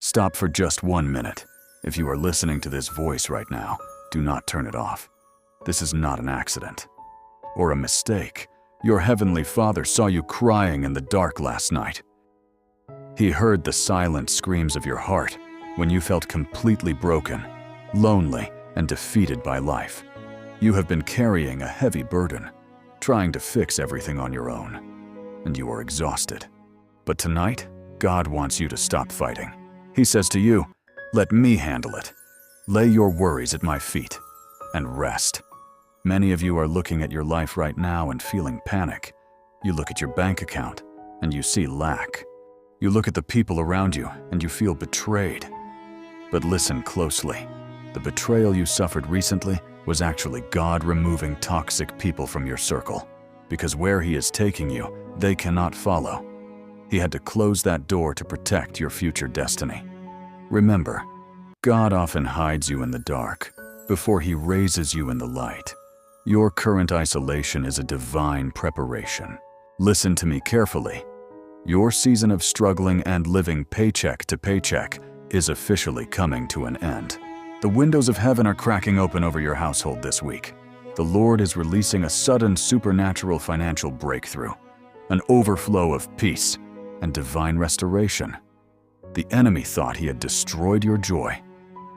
Stop for just 1 minute. If you are listening to this voice right now, do not turn it off. This is not an accident or a mistake. Your Heavenly Father saw you crying in the dark last night. He heard the silent screams of your heart when you felt completely broken, lonely, and defeated by life. You have been carrying a heavy burden, trying to fix everything on your own, and you are exhausted. But tonight, God wants you to stop fighting. He says to you, "Let me handle it. Lay your worries at my feet and rest." Many of you are looking at your life right now and feeling panic. You look at your bank account and you see lack. You look at the people around you and you feel betrayed. But listen closely. The betrayal you suffered recently was actually God removing toxic people from your circle. Because where He is taking you, they cannot follow. He had to close that door to protect your future destiny. Remember, God often hides you in the dark before He raises you in the light. Your current isolation is a divine preparation. Listen to me carefully. Your season of struggling and living paycheck to paycheck is officially coming to an end. The windows of heaven are cracking open over your household this week. The Lord is releasing a sudden supernatural financial breakthrough, an overflow of peace and divine restoration. The enemy thought he had destroyed your joy,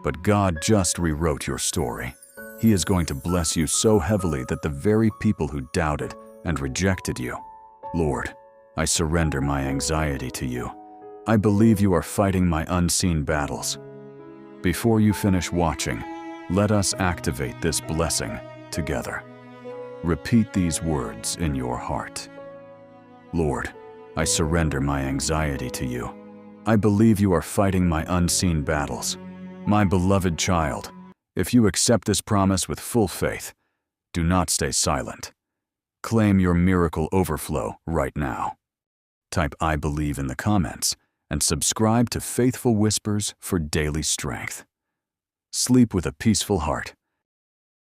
but God just rewrote your story. He is going to bless you so heavily that the very people who doubted and rejected you. Lord, I surrender my anxiety to you. I believe you are fighting my unseen battles. Before you finish watching, let us activate this blessing together. Repeat these words in your heart. Lord, I surrender my anxiety to you. I believe you are fighting my unseen battles. My beloved child, if you accept this promise with full faith, do not stay silent. Claim your miracle overflow right now. Type "I believe" in the comments and subscribe to Faithful Whispers for daily strength. Sleep with a peaceful heart